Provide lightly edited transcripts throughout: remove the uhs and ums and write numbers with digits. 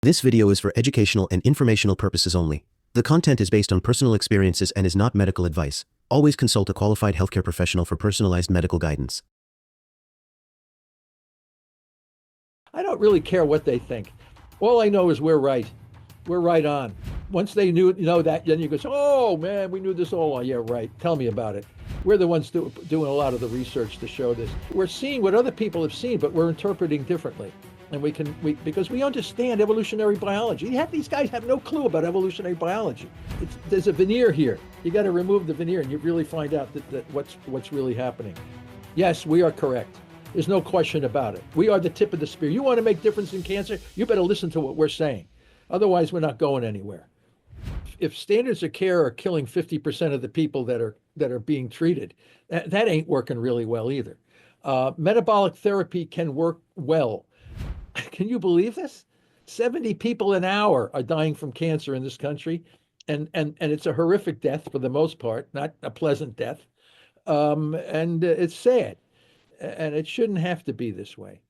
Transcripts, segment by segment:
This video is for educational and informational purposes only. The content is based on personal experiences and is not medical advice. Always consult a qualified healthcare professional for personalized medical guidance. I don't really care what they think. All I know is we're right. We're right on. Once they know that, then you go, oh man, we knew this all along. Yeah, right. Tell me about it. We're the ones doing a lot of the research to show this. We're seeing what other people have seen, but we're interpreting differently. And because we understand evolutionary biology. These guys have no clue about evolutionary biology. There's a veneer here. You got to remove the veneer, and you really find out that what's really happening. Yes, we are correct. There's no question about it. We are the tip of the spear. You want to make difference in cancer? You better listen to what we're saying. Otherwise, we're not going anywhere. If standards of care are killing 50% of the people that are being treated, that ain't working really well either. Metabolic therapy can work well. Can you believe this? 70 people an hour are dying from cancer in this country, and it's a horrific death for the most part, not a pleasant death, and it's sad, and it shouldn't have to be this way.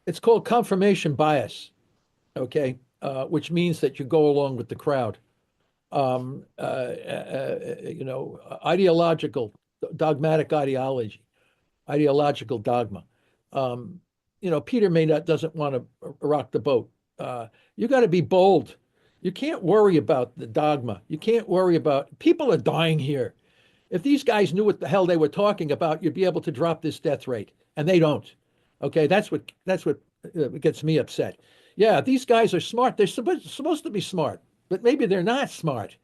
It's called confirmation bias, okay, which means that you go along with the crowd. Ideological, dogmatic ideological dogma. Peter doesn't want to rock the boat. You got to be bold. You can't worry about the dogma. You can't worry about people are dying here. If these guys knew what the hell they were talking about, you'd be able to drop this death rate, and they don't. Okay, that's what gets me upset. Yeah, these guys are smart. They're supposed to be smart, but maybe they're not smart.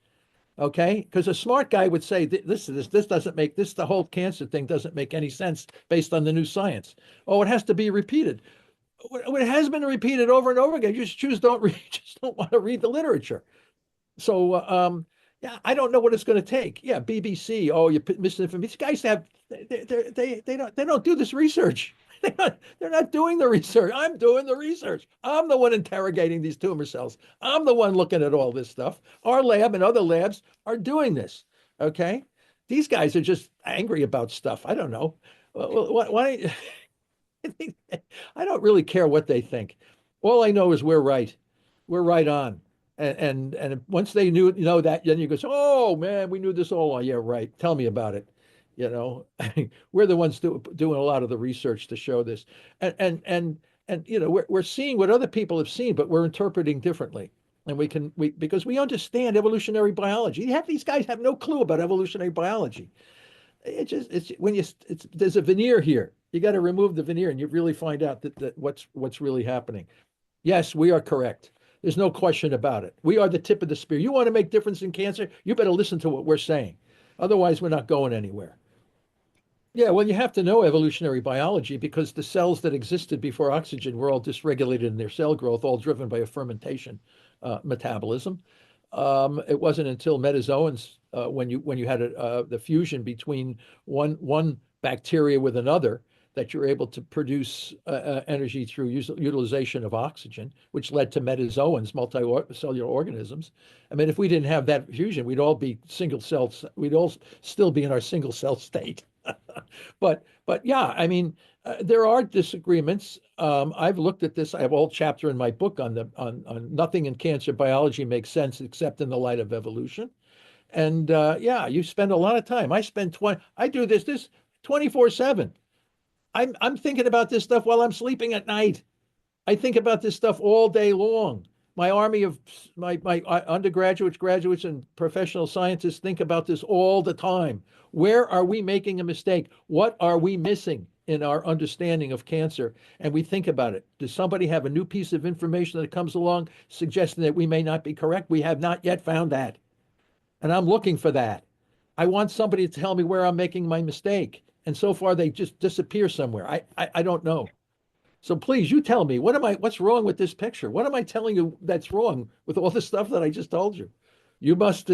Okay, because a smart guy would say this doesn't make this the whole cancer thing doesn't make any sense based on the new science. Oh, it has to be repeated. It has been repeated over and over again. You just don't want to read the literature. So yeah, I don't know what it's going to take. Yeah, BBC. Oh, you misinformation. These guys they don't do this research. They're not doing the research. I'm doing the research. I'm the one interrogating these tumor cells. I'm the one looking at all this stuff. Our lab and other labs are doing this. Okay, these guys are just angry about stuff. I don't know. Why? I don't really care what they think. All I know is we're right. We're right on. And once they know that, then you go, oh man, we knew this all along. Yeah, right. Tell me about it. We're the ones doing a lot of the research to show this. And we're seeing what other people have seen, but we're interpreting differently. And because we understand evolutionary biology. These guys have no clue about evolutionary biology. There's a veneer here. You got to remove the veneer, and you really find out that what's really happening. Yes, we are correct. There's no question about it. We are the tip of the spear. You want to make difference in cancer? You better listen to what we're saying. Otherwise, we're not going anywhere. Yeah, well, you have to know evolutionary biology because the cells that existed before oxygen were all dysregulated in their cell growth, all driven by a fermentation metabolism. It wasn't until metazoans when you had the fusion between one bacteria with another that you're able to produce energy through utilization of oxygen, which led to metazoans, multicellular organisms. I mean, if we didn't have that fusion, we'd all be single cells. We'd all still be in our single cell state. But yeah, I mean, there are disagreements. I've looked at this. I have a whole chapter in my book on nothing in cancer biology makes sense except in the light of evolution. And yeah, you spend a lot of time. I do this 24/7. I'm thinking about this stuff while I'm sleeping at night. I think about this stuff all day long. My army of my undergraduates, graduates, and professional scientists think about this all the time. Where are we making a mistake? What are we missing in our understanding of cancer? And we think about it. Does somebody have a new piece of information that comes along suggesting that we may not be correct? We have not yet found that. And I'm looking for that. I want somebody to tell me where I'm making my mistake. And so far, they just disappear somewhere. I don't know. So please, you tell me, what's wrong with this picture? What am I telling you that's wrong with all the stuff that I just told you? You must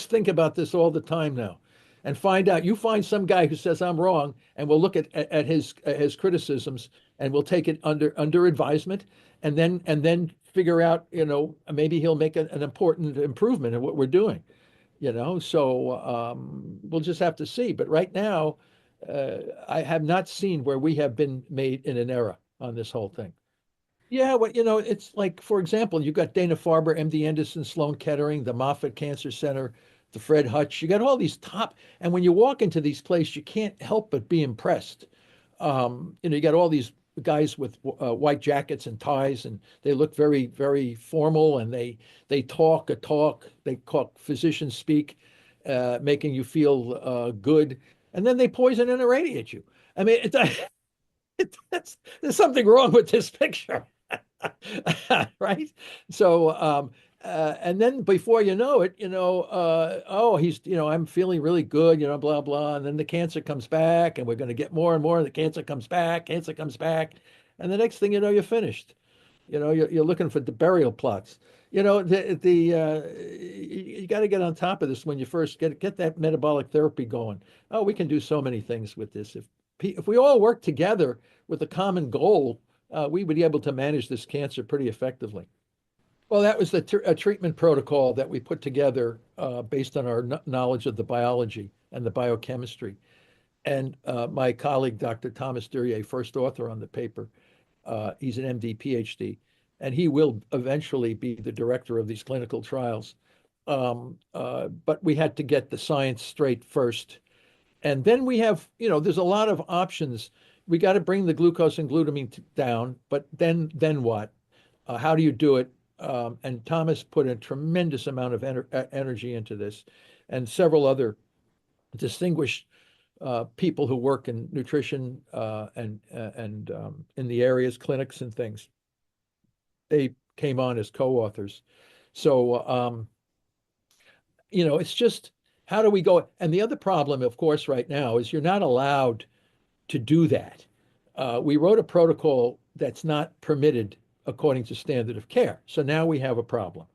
think about this all the time now and find out. You find some guy who says I'm wrong, and we'll look at his criticisms, and we'll take it under advisement, and then figure out, maybe he'll make an important improvement in what we're doing. So we'll just have to see. But right now, I have not seen where we have been made in an error. on this whole thing. Yeah, well, it's like, for example, you got Dana-Farber, MD Anderson, Sloan Kettering, the Moffitt Cancer Center, the Fred Hutch. You got all these top, and when you walk into these places, you can't help but be impressed. You got all these guys with white jackets and ties, and they look very, very formal, and they talk a talk, they talk physician speak, making you feel good, and then they poison and irradiate you. I mean, there's something wrong with this picture. Right? So, and then before you know it, oh, I'm feeling really good, blah, blah. And then the cancer comes back, and we're going to get more and more. And the cancer comes back, cancer comes back. And the next thing you know, you're finished. You're looking for the burial plots. You got to get on top of this when you first get that metabolic therapy going. Oh, we can do so many things with this. If we all work together with a common goal, we would be able to manage this cancer pretty effectively. Well, that was a treatment protocol that we put together based on our knowledge of the biology and the biochemistry. And my colleague, Dr. Thomas Duryea, first author on the paper, he's an MD, PhD, and he will eventually be the director of these clinical trials. But we had to get the science straight first. And then we have, there's a lot of options. We got to bring the glucose and glutamine down, but then what? How do you do it? And Thomas put a tremendous amount of energy into this, and several other distinguished people who work in nutrition and in the areas, clinics and things. They came on as co-authors. So, it's just, how do we go? And the other problem, of course, right now is you're not allowed to do that. We wrote a protocol that's not permitted according to standard of care. So now we have a problem.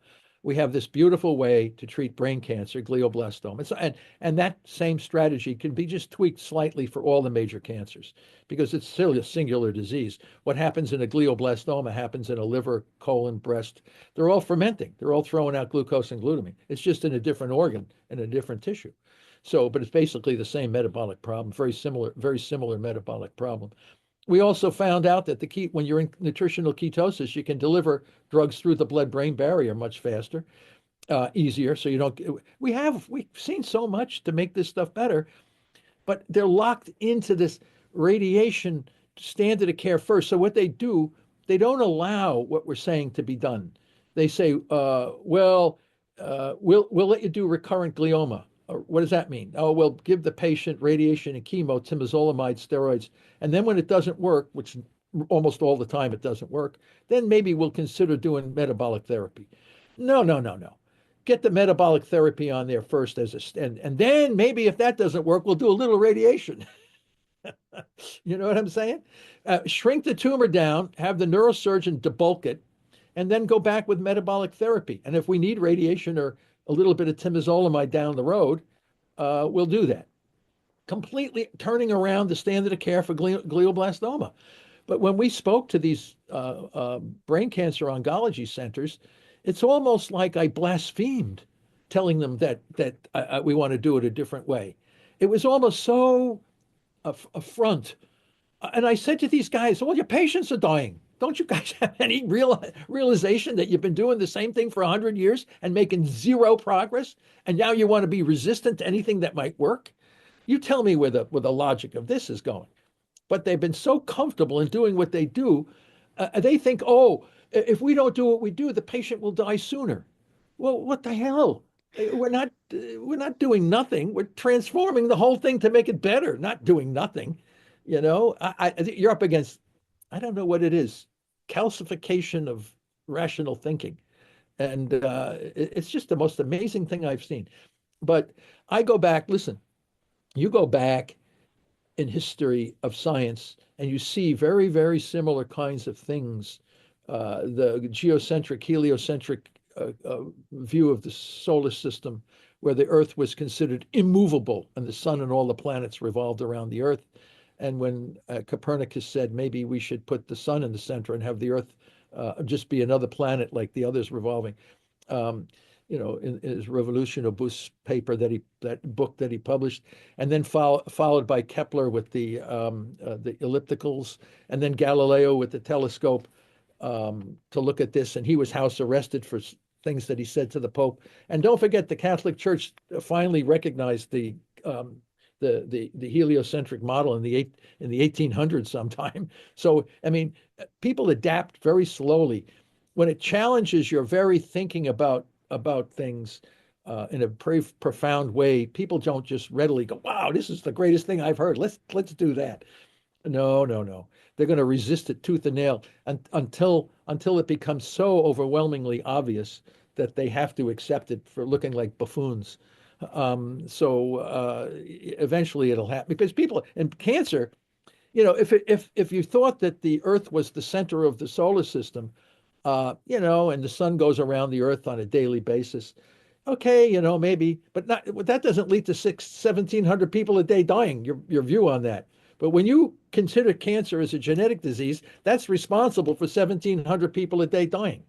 We have this beautiful way to treat brain cancer, glioblastoma. And that same strategy can be just tweaked slightly for all the major cancers because it's still a singular disease. What happens in a glioblastoma happens in a liver, colon, breast. They're all fermenting. They're all throwing out glucose and glutamine. It's just in a different organ and a different tissue. So, but it's basically the same metabolic problem, very similar metabolic problem. We also found out that when you're in nutritional ketosis, you can deliver drugs through the blood-brain barrier much faster, easier. So you don't. We've seen so much to make this stuff better, but they're locked into this radiation standard of care first. So what they do, they don't allow what we're saying to be done. They say, we'll let you do recurrent glioma. What does that mean? Oh, we'll give the patient radiation and chemo, temozolomide, steroids, and then when it doesn't work, which almost all the time it doesn't work, then maybe we'll consider doing metabolic therapy. No, no, no, no. Get the metabolic therapy on there first and then maybe if that doesn't work, we'll do a little radiation. You know what I'm saying? Shrink the tumor down, have the neurosurgeon debulk it, and then go back with metabolic therapy. And if we need radiation or a little bit of temozolomide down the road, we'll do that. Completely turning around the standard of care for glioblastoma. But when we spoke to these brain cancer oncology centers, it's almost like I blasphemed telling them that we want to do it a different way. It was almost so affront. And I said to these guys, well, your patients are dying. Don't you guys have any realization that you've been doing the same thing for 100 years and making zero progress? And now you want to be resistant to anything that might work? You tell me where the logic of this is going. But they've been so comfortable in doing what they do, they think, oh, if we don't do what we do, the patient will die sooner. Well, what the hell? We're not doing nothing. We're transforming the whole thing to make it better, not doing nothing. You're up against, I don't know what it is, calcification of rational thinking. And it's just the most amazing thing I've seen. But I go back, listen, you go back in history of science and you see very, very similar kinds of things. The geocentric, heliocentric view of the solar system, where the Earth was considered immovable and the sun and all the planets revolved around the Earth. And when Copernicus said maybe we should put the sun in the center and have the Earth just be another planet like the others revolving, in his Revolution Obus paper that book that he published, and then followed by Kepler with the ellipticals, and then Galileo with the telescope to look at this. And he was house arrested for things that he said to the Pope. And don't forget, the Catholic Church finally recognized the heliocentric model in the 1800s sometime. So I mean, people adapt very slowly. When it challenges your very thinking about things in a profound way, people don't just readily go, "Wow, this is the greatest thing I've heard. Let's do that." No, no, no. They're going to resist it tooth and nail until it becomes so overwhelmingly obvious that they have to accept it for looking like buffoons. So eventually it'll happen because people in cancer, if you thought that the Earth was the center of the solar system, and the sun goes around the Earth on a daily basis, okay, maybe, but that doesn't lead to 1,700 people a day dying. Your view on that. But when you consider cancer as a genetic disease, that's responsible for 1,700 people a day dying.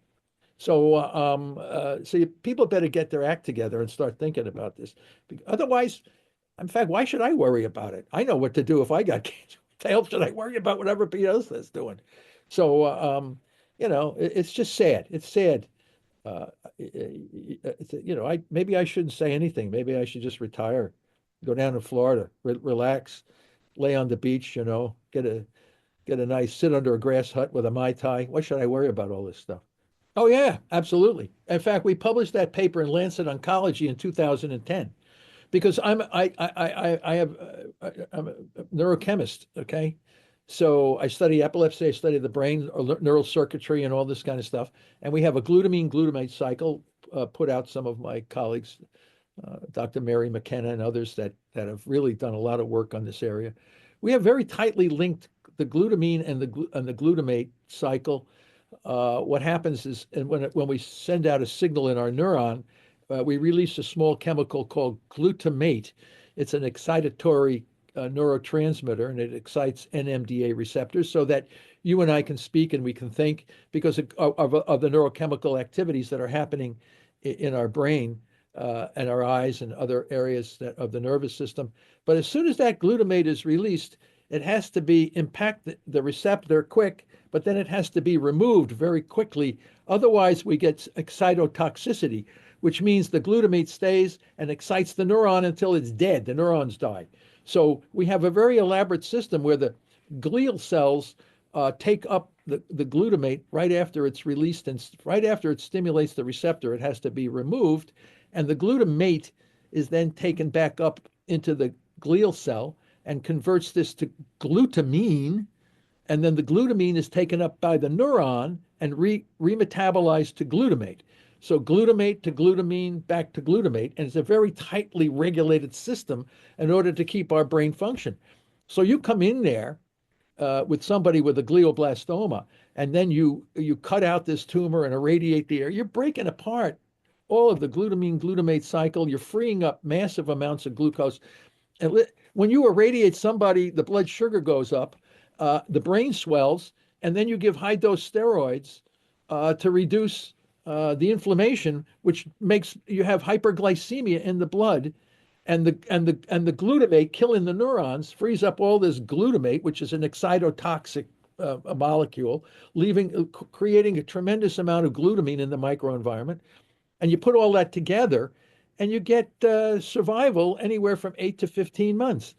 So people better get their act together and start thinking about this. Otherwise, in fact, why should I worry about it? I know what to do if I got cancer. What the hell should I worry about what everybody else is doing? So, it's just sad. It's sad. Uh, maybe I shouldn't say anything. Maybe I should just retire, go down to Florida, relax, lay on the beach, get a nice sit under a grass hut with a Mai Tai. Why should I worry about all this stuff? Oh yeah, absolutely. In fact, we published that paper in Lancet Oncology in 2010 because I'm a neurochemist. Okay, so I study epilepsy, I study the brain, neural circuitry, and all this kind of stuff. And we have a glutamine glutamate cycle put out. Some of my colleagues, Dr. Mary McKenna and others that have really done a lot of work on this area. We have very tightly linked the glutamine and the glutamate cycle. What happens is, and when we send out a signal in our neuron, we release a small chemical called glutamate. It's an excitatory neurotransmitter, and it excites NMDA receptors so that you and I can speak and we can think because of the neurochemical activities that are happening in our brain and our eyes and other areas of the nervous system. But as soon as that glutamate is released, it has to impact the receptor quick, but then it has to be removed very quickly. Otherwise, we get excitotoxicity, which means the glutamate stays and excites the neuron until it's dead. The neurons die. So we have a very elaborate system where the glial cells take up the glutamate right after it's released, and right after it stimulates the receptor, it has to be removed. And the glutamate is then taken back up into the glial cell and converts this to glutamine. And then the glutamine is taken up by the neuron and remetabolized to glutamate. So glutamate to glutamine, back to glutamate. And it's a very tightly regulated system in order to keep our brain function. So you come in there with somebody with a glioblastoma, and then you cut out this tumor and irradiate the air. You're breaking apart all of the glutamine glutamate cycle. You're freeing up massive amounts of glucose. And when you irradiate somebody, the blood sugar goes up, the brain swells, and then you give high dose steroids to reduce the inflammation, which makes you have hyperglycemia in the blood, and the glutamate killing the neurons frees up all this glutamate, which is an excitotoxic molecule, creating a tremendous amount of glutamine in the microenvironment. And you put all that together, and you get survival anywhere from 8 to 15 months.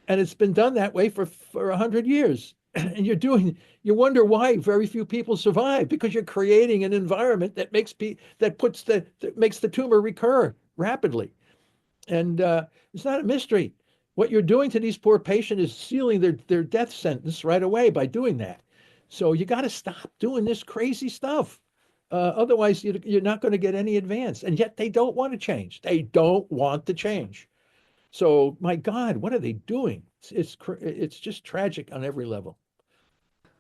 And it's been done that way for 100 years. And you wonder why very few people survive, because you're creating an environment that makes the tumor recur rapidly. And it's not a mystery. What you're doing to these poor patients is sealing their death sentence right away by doing that. So you got to stop doing this crazy stuff. Otherwise, you're not going to get any advance. And yet they don't want to change. They don't want to change. So, my God, what are they doing? It's just tragic on every level.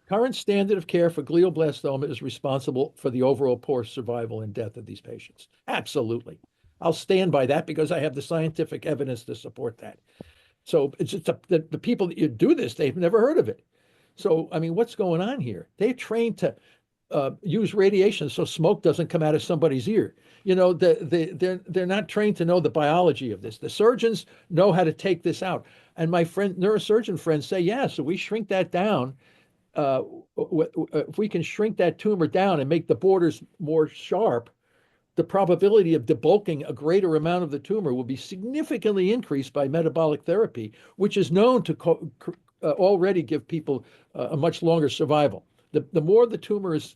Current standard of care for glioblastoma is responsible for the overall poor survival and death of these patients. Absolutely. I'll stand by that because I have the scientific evidence to support that. So it's just the people that you do this, they've never heard of it. So, I mean, what's going on here? They're trained to use radiation so smoke doesn't come out of somebody's ear. They're not trained to know the biology of this. The surgeons know how to take this out. And my neurosurgeon friends say, yeah, so we shrink that down. Uh, if we can shrink that tumor down and make the borders more sharp, the probability of debulking a greater amount of the tumor will be significantly increased by metabolic therapy, which is known to already give people a much longer survival. The more the tumor is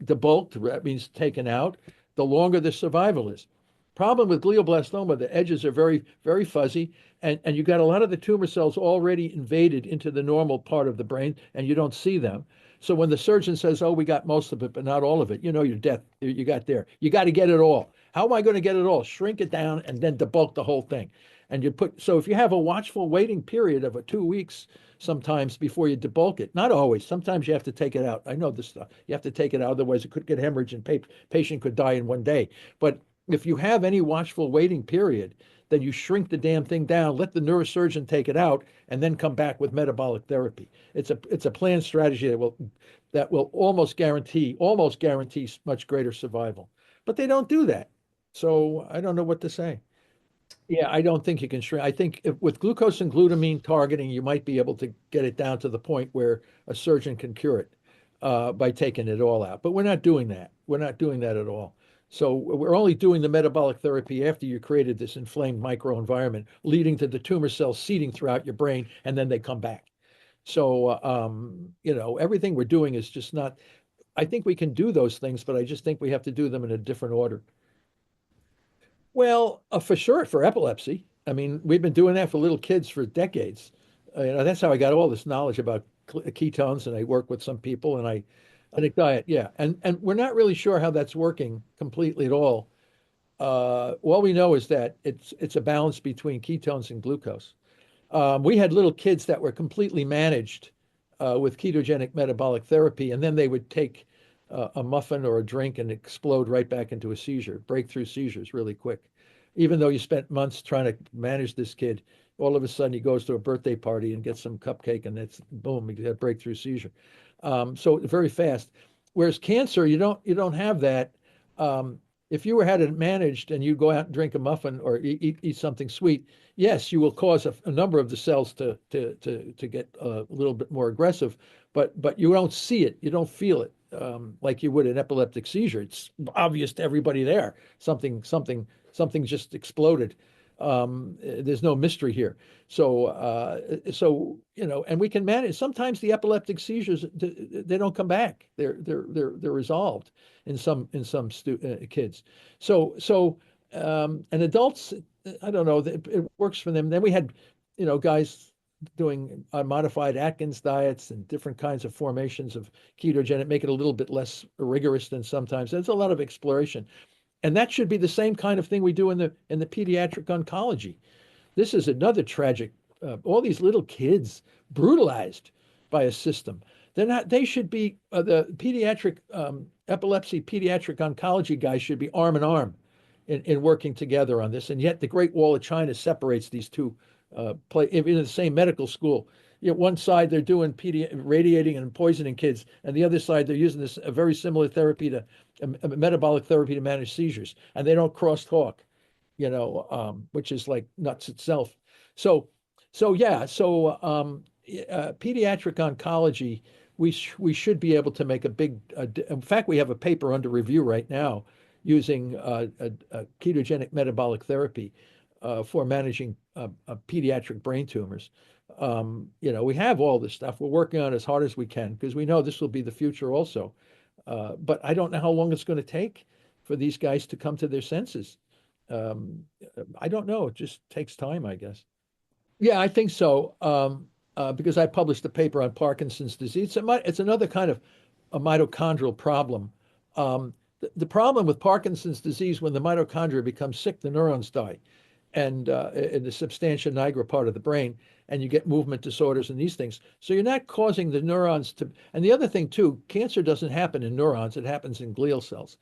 debulked, that means taken out, the longer the survival is. Problem with glioblastoma, the edges are very, very fuzzy, and you got a lot of the tumor cells already invaded into the normal part of the brain, and you don't see them. So when the surgeon says, "Oh, we got most of it, but not all of it," you're death. You got there. You got to get it all. How am I going to get it all? Shrink it down and then debulk the whole thing. And so if you have a watchful waiting period of 2 weeks sometimes before you debulk it, not always. Sometimes you have to take it out. I know this stuff. You have to take it out, otherwise it could get hemorrhage and patient could die in one day. But if you have any watchful waiting period, then you shrink the damn thing down, let the neurosurgeon take it out, and then come back with metabolic therapy. It's a planned strategy that will almost guarantee much greater survival. But they don't do that. So I don't know what to say. Yeah, I don't think you can shrink. I think with glucose and glutamine targeting, you might be able to get it down to the point where a surgeon can cure it by taking it all out. But we're not doing that. We're not doing that at all. So we're only doing the metabolic therapy after you created this inflamed microenvironment, leading to the tumor cells seeding throughout your brain, and then they come back. So, everything we're doing is just not, I think we can do those things, but I just think we have to do them in a different order. Well, for sure, for epilepsy. I mean, we've been doing that for little kids for decades. That's how I got all this knowledge about ketones, and I work with some people, and I think diet, yeah, and we're not really sure how that's working completely at all. All we know is that it's a balance between ketones and glucose. We had little kids that were completely managed with ketogenic metabolic therapy, and then they would take a muffin or a drink and explode right back into a seizure, breakthrough seizures really quick. Even though you spent months trying to manage this kid, all of a sudden he goes to a birthday party and gets some cupcake, and it's boom, he got a breakthrough seizure. So very fast. Whereas cancer, you don't have that. If you had it managed and you go out and drink a muffin or eat something sweet, yes, you will cause a number of the cells to get a little bit more aggressive, but you don't see it, you don't feel it like you would an epileptic seizure. It's obvious to everybody there. Something just exploded. There's no mystery here. So and we can manage. Sometimes the epileptic seizures they don't come back. They're resolved in some kids. And adults, I don't know. It works for them. Then we had, guys doing modified Atkins diets and different kinds of formations of ketogenic, make it a little bit less rigorous than sometimes. There's a lot of exploration. And that should be the same kind of thing we do in the pediatric oncology. This is another tragic. All these little kids brutalized by a system. They're not. They should be the pediatric epilepsy pediatric oncology guys should be arm in arm in working together on this. And yet the Great Wall of China separates these two in the same medical school. One side they're doing radiating and poisoning kids, and the other side they're using a very similar therapy a metabolic therapy to manage seizures, and they don't crosstalk, which is like nuts itself. Pediatric oncology, we should be able to make a big. In fact, we have a paper under review right now using a ketogenic metabolic therapy for managing pediatric brain tumors. We have all this stuff. We're working on it as hard as we can because we know this will be the future also. But I don't know how long it's going to take for these guys to come to their senses. I don't know. It just takes time, I guess. Yeah, I think so. Because I published a paper on Parkinson's disease. It's another kind of a mitochondrial problem. The problem with Parkinson's disease, when the mitochondria become sick, the neurons die, and in the substantia nigra part of the brain, and you get movement disorders and these things. So you're not causing the neurons to. And the other thing too, cancer doesn't happen in neurons; it happens in glial cells.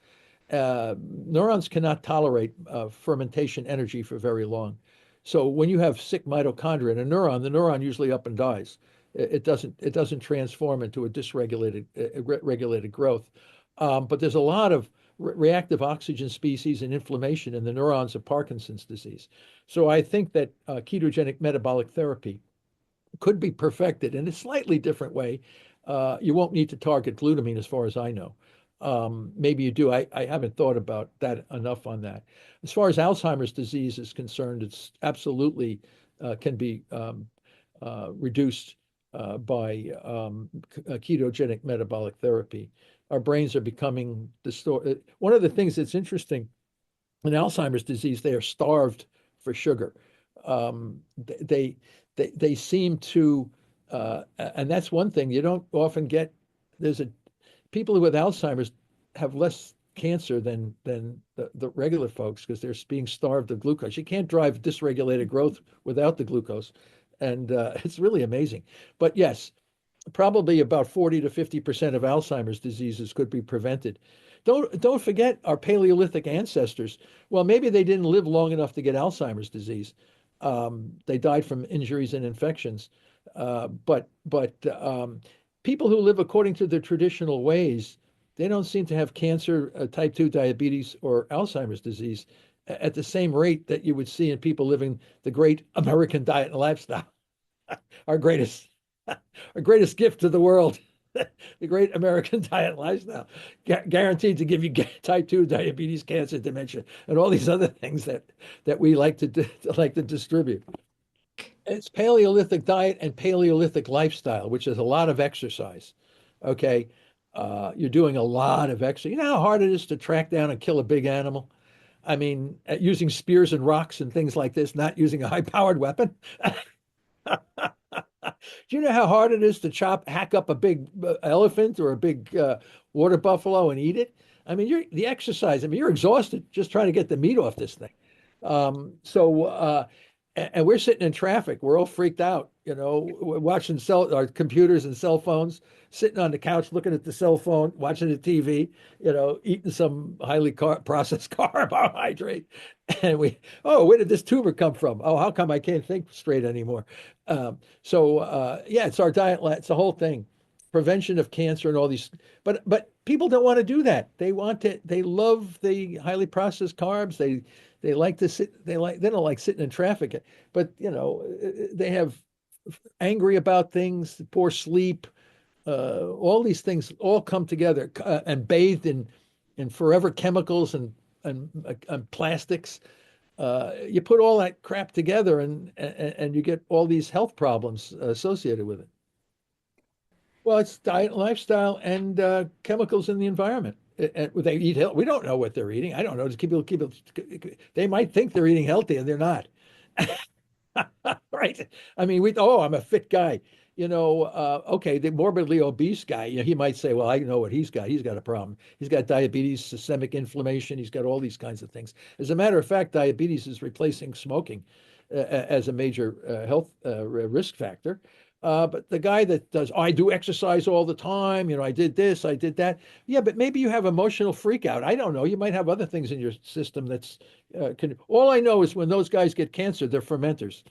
Neurons cannot tolerate fermentation energy for very long. So when you have sick mitochondria in a neuron, the neuron usually up and dies. it doesn't transform into a dysregulated regulated growth. But there's a lot of reactive oxygen species and inflammation in the neurons of Parkinson's disease. So I think that ketogenic metabolic therapy could be perfected in a slightly different way. You won't need to target glutamine, as far as I know. Maybe you do. I haven't thought about that enough on that. As far as Alzheimer's disease is concerned, it's absolutely can be reduced by ketogenic metabolic therapy. Our brains are becoming distorted. One of the things that's interesting in Alzheimer's disease, they are starved for sugar. They they seem to, and that's one thing you don't often get. There's a People with Alzheimer's have less cancer than the regular folks because they're being starved of glucose. You can't drive dysregulated growth without the glucose, and it's really amazing. But yes, probably about 40 to 50% of Alzheimer's diseases could be prevented. Don't forget our Paleolithic ancestors. Well, maybe they didn't live long enough to get Alzheimer's disease. They died from injuries and infections. But people who live according to the traditional ways, they don't seem to have cancer, type 2 diabetes, or Alzheimer's disease at the same rate that you would see in people living the great American diet and lifestyle. Our greatest our greatest gift to the world, the great American diet and lifestyle, guaranteed to give you type 2 diabetes, cancer, dementia, and all these other things that we like to distribute. It's Paleolithic diet and Paleolithic lifestyle, which is a lot of exercise. Okay. You're doing a lot of exercise. You know how hard it is to track down and kill a big animal? I mean, using spears and rocks and things like this, not using a high-powered weapon. Do you know how hard it is to hack up a big elephant or a big water buffalo and eat it? I mean, the exercise. I mean, you're exhausted just trying to get the meat off this thing. And we're sitting in traffic. We're all freaked out, we're watching our computers and cell phones, sitting on the couch, looking at the cell phone, watching the TV, eating some highly processed carbohydrate. And where did this tumor come from? Oh, how come I can't think straight anymore? Yeah, it's our diet. It's the whole thing. Prevention of cancer and all these, but people don't want to do that. They love the highly processed carbs. They like to sit, they don't like sitting in traffic, but they have angry about things, poor sleep, all these things all come together and bathed in forever chemicals and plastics. You put all that crap together and you get all these health problems associated with it. Well, it's diet, lifestyle, and chemicals in the environment. They eat health. We don't know what they're eating. I don't know. Just they might think they're eating healthy and they're not. Right? I mean, I'm a fit guy. Okay, the morbidly obese guy, he might say, well, I know what he's got. He's got a problem. He's got diabetes, systemic inflammation. He's got all these kinds of things. As a matter of fact, diabetes is replacing smoking as a major health risk factor. But the guy that does, I do exercise all the time. I did this, I did that. Yeah, but maybe you have emotional freak out. I don't know. You might have other things in your system all I know is when those guys get cancer, they're fermenters.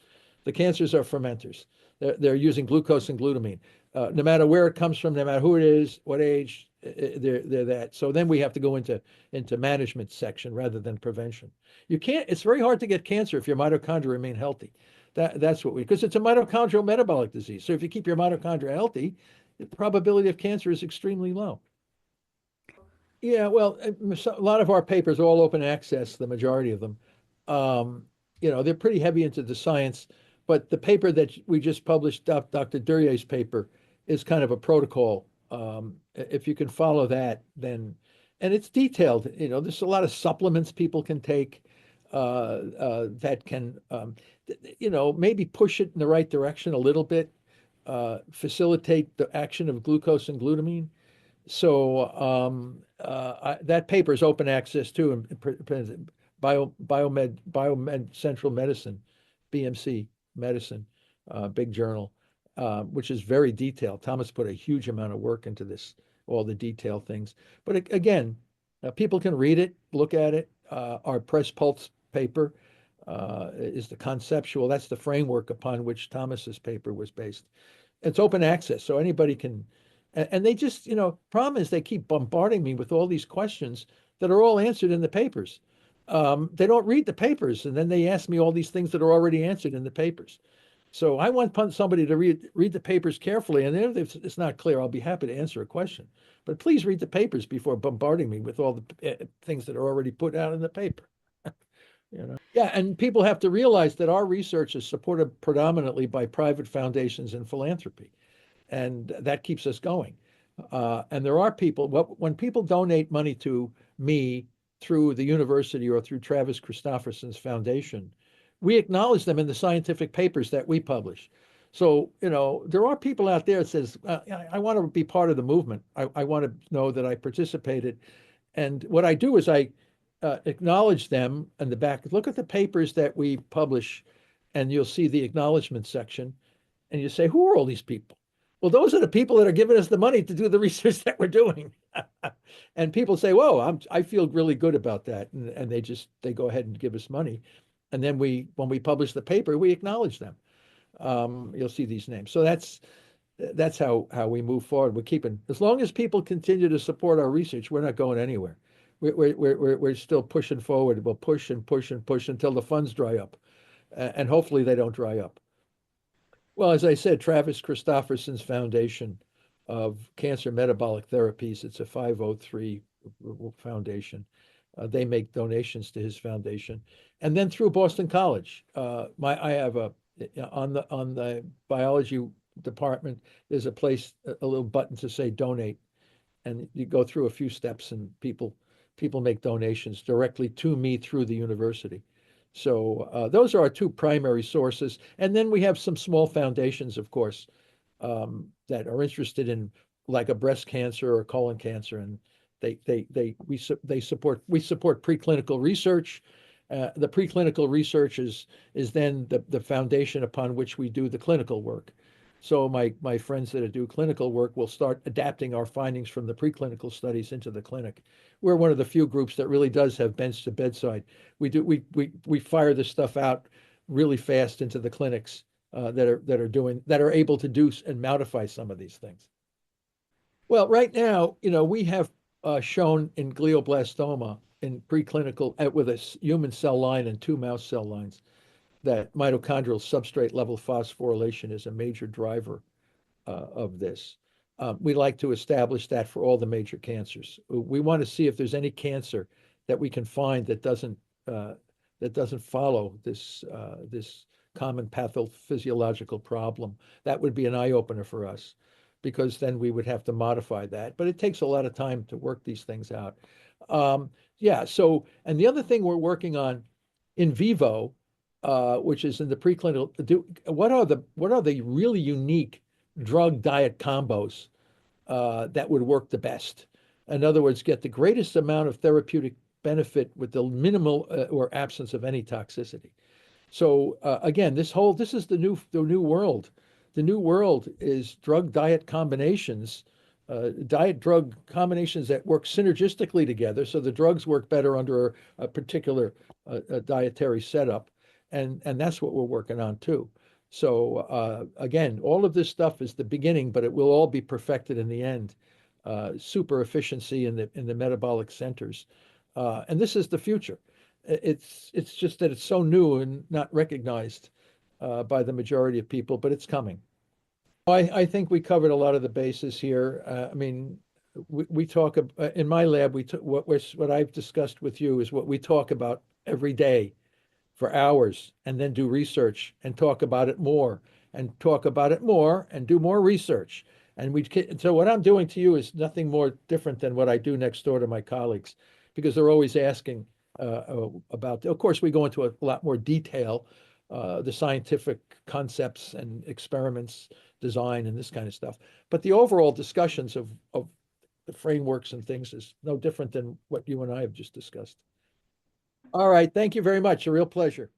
The cancers are fermenters. They're using glucose and glutamine. No matter where it comes from, no matter who it is, what age, they're that. So then we have to go into management section rather than prevention. It's very hard to get cancer if your mitochondria remain healthy. That's because it's a mitochondrial metabolic disease. So if you keep your mitochondria healthy, the probability of cancer is extremely low. Yeah, well, a lot of our papers are all open access, the majority of them. They're pretty heavy into the science, but the paper that we just published, Dr. Durye's paper, is kind of a protocol. If you can follow that, then, and it's detailed. There's a lot of supplements people can take that can, maybe push it in the right direction a little bit, facilitate the action of glucose and glutamine. So that paper is open access too, and Biomed Central Medicine, BMC Medicine, big journal, which is very detailed. Thomas put a huge amount of work into this, all the detailed things. But again, people can read it, look at it. Our Press Pulse paper is the conceptual. That's the framework upon which Thomas's paper was based. It's open access, so anybody can. And they just, problem is they keep bombarding me with all these questions that are all answered in the papers. They don't read the papers, and then they ask me all these things that are already answered in the papers. So I want somebody to read the papers carefully, and if it's not clear, I'll be happy to answer a question. But please read the papers before bombarding me with all the things that are already put out in the paper. Yeah, and people have to realize that our research is supported predominantly by private foundations and philanthropy, and that keeps us going. And there are people, when people donate money to me through the university or through Travis Christofferson's foundation, we acknowledge them in the scientific papers that we publish. So, there are people out there that says, I want to be part of the movement. I want to know that I participated. And what I do is I acknowledge them in the back. Look at the papers that we publish, and you'll see the acknowledgement section. And you say, who are all these people? Well, those are the people that are giving us the money to do the research that we're doing. And people say, whoa, I feel really good about that. And they go ahead and give us money. And then when we publish the paper, we acknowledge them. You'll see these names. So that's how we move forward. We're keeping, as long as people continue to support our research, we're not going anywhere. We're still pushing forward. We'll push and push and push until the funds dry up. And hopefully they don't dry up. Well, as I said, Travis Christofferson's Foundation of Cancer Metabolic Therapies, it's a 503 foundation. They make donations to his foundation. And then through Boston College, I have on the biology department, there's a little button to say donate. And you go through a few steps, and people make donations directly to me through the university. So those are our two primary sources. And then we have some small foundations, of course, that are interested in like a breast cancer or colon cancer. And we support preclinical research. The preclinical research is then the foundation upon which we do the clinical work. So my friends that do clinical work will start adapting our findings from the preclinical studies into the clinic. We're one of the few groups that really does have bench to bedside. We fire this stuff out really fast into the clinics that are able to do and modify some of these things. Well, right now, we have shown in glioblastoma in preclinical with a human cell line and 2 mouse cell lines that mitochondrial substrate level phosphorylation is a major driver of this. We like to establish that for all the major cancers. We want to see if there's any cancer that we can find that doesn't follow this common pathophysiological problem. That would be an eye opener for us, because then we would have to modify that. But it takes a lot of time to work these things out. So, and the other thing we're working on in vivo, which is in the preclinical, what are the really unique drug diet combos that would work the best? In other words, get the greatest amount of therapeutic benefit with the minimal or absence of any toxicity. So again, this is the new world. The new world is drug diet combinations, diet drug combinations that work synergistically together. So the drugs work better under a particular dietary setup. And that's what we're working on too. So again, all of this stuff is the beginning, but it will all be perfected in the end. Super efficiency in the metabolic centers, and this is the future. It's just that it's so new and not recognized by the majority of people, but it's coming. I think we covered a lot of the bases here. We talk in my lab. What I've discussed with you is what we talk about every day for hours, and then do research and talk about it more and talk about it more and do more research. So what I'm doing to you is nothing more different than what I do next door to my colleagues, because they're always asking about, of course, we go into a lot more detail, the scientific concepts and experiments, design, and this kind of stuff. But the overall discussions of the frameworks and things is no different than what you and I have just discussed. All right. Thank you very much. A real pleasure.